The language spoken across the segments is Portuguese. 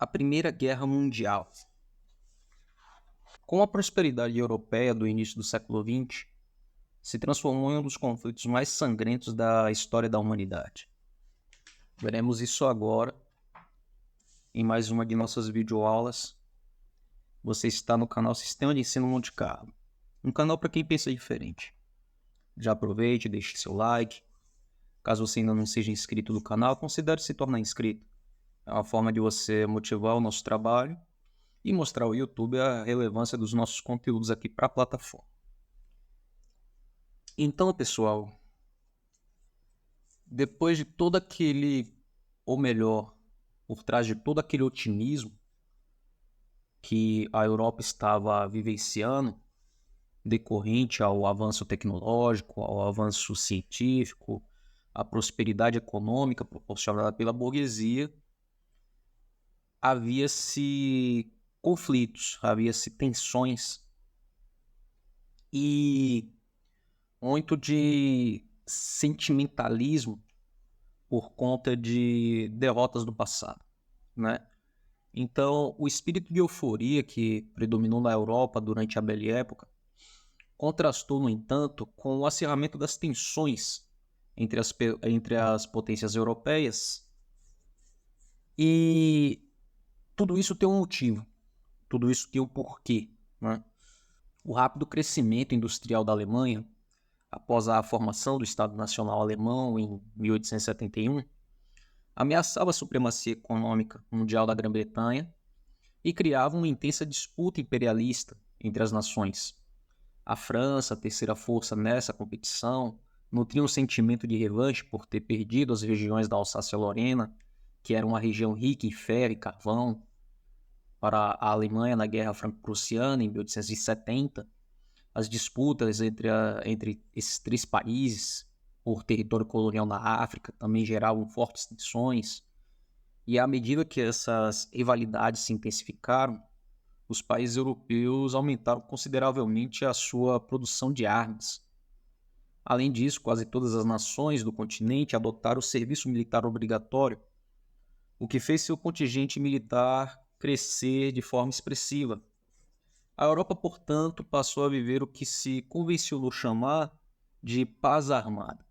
A Primeira Guerra Mundial. Com a prosperidade europeia do início do século XX, se transformou em um dos conflitos mais sangrentos da história da humanidade. Veremos isso agora em mais uma de nossas videoaulas. Você está no canal Sistema de Ensino Monte Carlo, um canal para quem pensa diferente. Já aproveite, deixe seu like. Caso você ainda não seja inscrito no canal, considere se tornar inscrito. É uma forma de você motivar o nosso trabalho e mostrar ao YouTube a relevância dos nossos conteúdos aqui para a plataforma. Então, pessoal, depois de todo aquele, ou melhor, por trás de todo aquele otimismo que a Europa estava vivenciando, decorrente ao avanço tecnológico, ao avanço científico, à prosperidade econômica proporcionada pela burguesia, havia-se conflitos, havia-se tensões e muito de sentimentalismo por conta de derrotas do passado, né? Então, o espírito de euforia que predominou na Europa durante a Belle Época contrastou, no entanto, com o acirramento das tensões entre as potências europeias, e tudo isso tem um motivo, tudo isso tem um porquê, né? O rápido crescimento industrial da Alemanha, após a formação do Estado Nacional Alemão em 1871, ameaçava a supremacia econômica mundial da Grã-Bretanha e criava uma intensa disputa imperialista entre as nações. A França, a terceira força nessa competição, nutria um sentimento de revanche por ter perdido as regiões da Alsácia-Lorena, que era uma região rica em ferro e carvão, para a Alemanha na Guerra Franco-Prussiana em 1870. As disputas entre esses três países por território colonial na África também geravam fortes tensões. E à medida que essas rivalidades se intensificaram, os países europeus aumentaram consideravelmente a sua produção de armas. Além disso, quase todas as nações do continente adotaram o serviço militar obrigatório, o que fez seu contingente militar crescer de forma expressiva. A Europa, portanto, passou a viver o que se convencionou chamar de paz armada.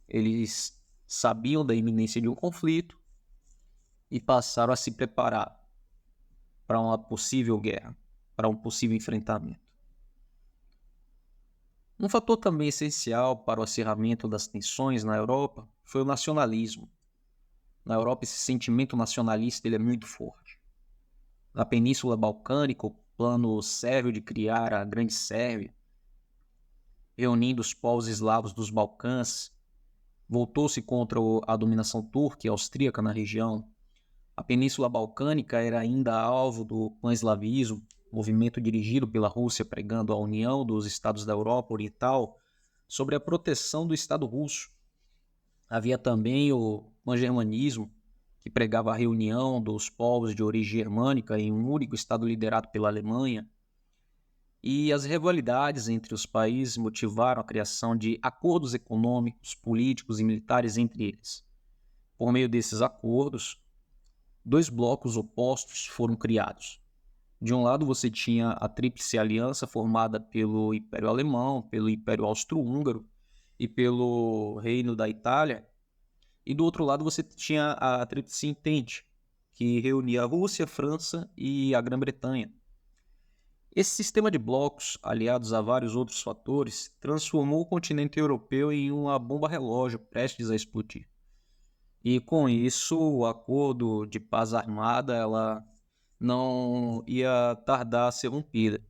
Eles sabiam da iminência de um conflito e passaram a se preparar para uma possível guerra, para um possível enfrentamento. Um fator também essencial para o acirramento das tensões na Europa foi o nacionalismo. Na Europa, esse sentimento nacionalista ele é muito forte. Na Península Balcânica, o plano sérvio de criar a Grande Sérvia, reunindo os povos eslavos dos Balcãs, voltou-se contra a dominação turca e austríaca na região. A Península Balcânica era ainda alvo do pan-eslavismo, movimento dirigido pela Rússia pregando a união dos estados da Europa Oriental sobre a proteção do Estado russo. Havia também o pan-germanismo, que pregava a reunião dos povos de origem germânica em um único estado liderado pela Alemanha. E as rivalidades entre os países motivaram a criação de acordos econômicos, políticos e militares entre eles. Por meio desses acordos, dois blocos opostos foram criados. De um lado você tinha a Tríplice Aliança formada pelo Império Alemão, pelo Império Austro-Húngaro e pelo Reino da Itália. E do outro lado você tinha a Tríplice Entente, que reunia a Rússia, a França e a Grã-Bretanha. Esse sistema de blocos, aliados a vários outros fatores, transformou o continente europeu em uma bomba relógio prestes a explodir. E com isso, o acordo de paz armada ela não ia tardar a ser rompida.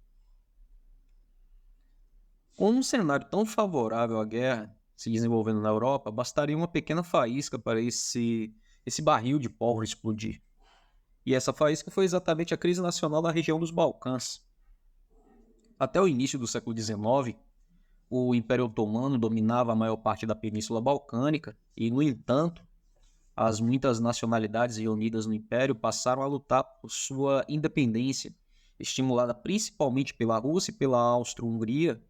Com um cenário tão favorável à guerra se desenvolvendo na Europa, bastaria uma pequena faísca para esse barril de pólvora explodir. E essa faísca foi exatamente a crise nacional da região dos Balcãs. Até o início do século XIX, o Império Otomano dominava a maior parte da Península Balcânica e, no entanto, as muitas nacionalidades reunidas no Império passaram a lutar por sua independência, estimulada principalmente pela Rússia e pela Áustria-Hungria,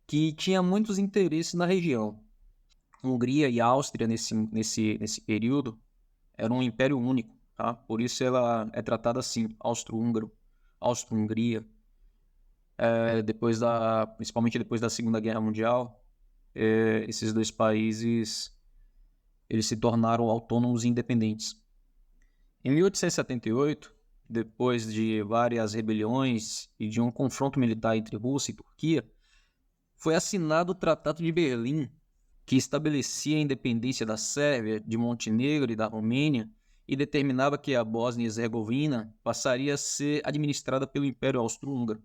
que tinha muitos interesses na região. Hungria e Áustria, nesse período, eram um império único. tá? Por isso ela é tratada assim, austro-húngaro, Austro-Hungria. Principalmente depois da Segunda Guerra Mundial, esses dois países eles se tornaram autônomos e independentes. Em 1878, depois de várias rebeliões e de um confronto militar entre Rússia e Turquia, foi assinado o Tratado de Berlim, que estabelecia a independência da Sérvia, de Montenegro e da Romênia e determinava que a Bósnia e Herzegovina passaria a ser administrada pelo Império Austro-Húngaro,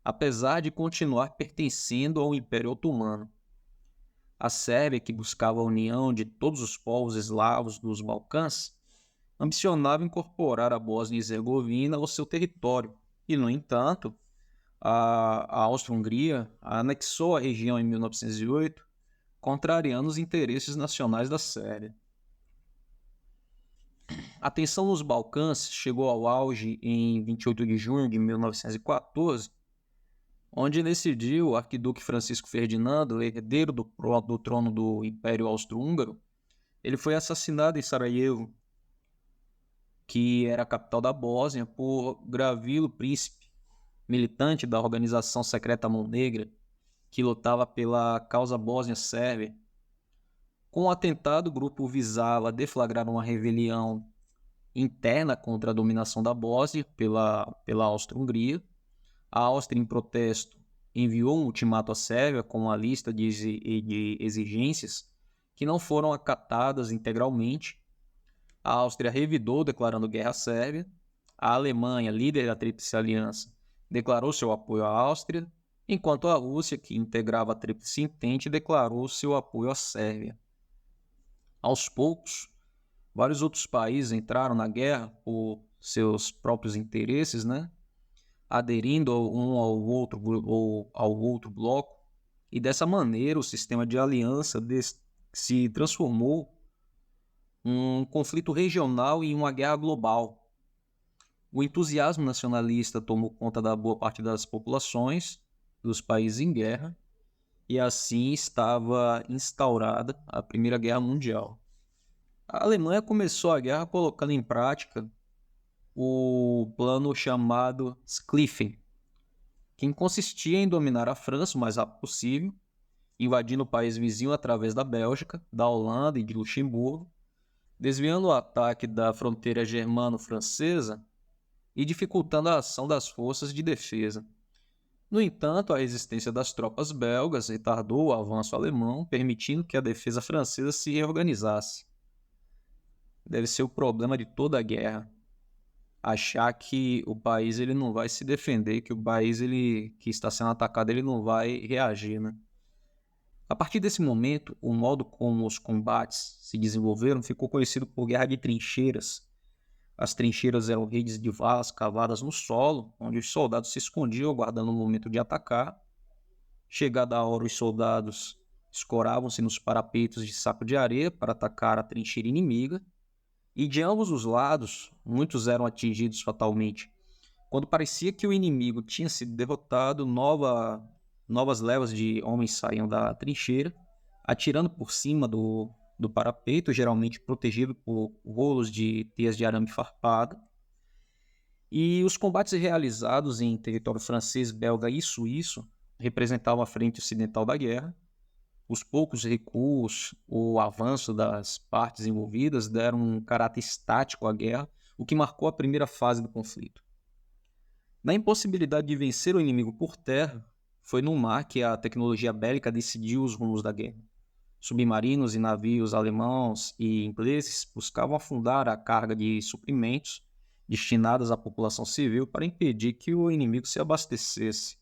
apesar de continuar pertencendo ao Império Otomano. A Sérvia, que buscava a união de todos os povos eslavos dos Balcãs, ambicionava incorporar a Bósnia e Herzegovina ao seu território e, no entanto, a Áustria-Hungria anexou a região em 1908, contrariando os interesses nacionais da Sérvia. A tensão nos Balcãs chegou ao auge em 28 de junho de 1914, onde nesse dia o arquiduque Francisco Ferdinando, herdeiro do trono do Império Austro-Húngaro, ele foi assassinado em Sarajevo, que era a capital da Bósnia, por Gravilo Príncipe, militante da organização secreta Mão Negra, que lutava pela causa bósnia-sérvia. Com o atentado, o grupo visava deflagrar uma rebelião interna contra a dominação da Bósnia pela Áustria-Hungria. A Áustria, em protesto, enviou um ultimato à Sérvia com uma lista de exigências que não foram acatadas integralmente. A Áustria revidou, declarando guerra à Sérvia. A Alemanha, líder da Tríplice Aliança, declarou seu apoio à Áustria, enquanto a Rússia, que integrava a Tríplice Entente, declarou seu apoio à Sérvia. Aos poucos, vários outros países entraram na guerra por seus próprios interesses, aderindo um ao outro bloco, e dessa maneira o sistema de aliança se transformou um conflito regional e uma guerra global. O entusiasmo nacionalista tomou conta da boa parte das populações dos países em guerra, e assim estava instaurada a Primeira Guerra Mundial. A Alemanha começou a guerra colocando em prática o plano chamado Schlieffen, que consistia em dominar a França o mais rápido possível, invadindo o país vizinho através da Bélgica, da Holanda e de Luxemburgo, desviando o ataque da fronteira germano-francesa e dificultando a ação das forças de defesa. No entanto, a resistência das tropas belgas retardou o avanço alemão, permitindo que a defesa francesa se reorganizasse. Deve ser o problema de toda a guerra. Achar que o país ele não vai se defender, que o país que está sendo atacado ele não vai reagir. A partir desse momento, o modo como os combates se desenvolveram ficou conhecido por guerra de trincheiras. As trincheiras eram redes de valas cavadas no solo, onde os soldados se escondiam aguardando o momento de atacar. Chegada a hora, os soldados escoravam-se nos parapeitos de saco de areia para atacar a trincheira inimiga, e de ambos os lados, muitos eram atingidos fatalmente. Quando parecia que o inimigo tinha sido derrotado, novas levas de homens saíam da trincheira, atirando por cima do parapeito, geralmente protegido por rolos de teias de arame farpado. E os combates realizados em território francês, belga e suíço representavam a frente ocidental da guerra. Os poucos recuos ou avanço das partes envolvidas deram um caráter estático à guerra, o que marcou a primeira fase do conflito. Na impossibilidade de vencer o inimigo por terra, foi no mar que a tecnologia bélica decidiu os rumos da guerra. Submarinos e navios alemãos e ingleses buscavam afundar a carga de suprimentos destinadas à população civil para impedir que o inimigo se abastecesse.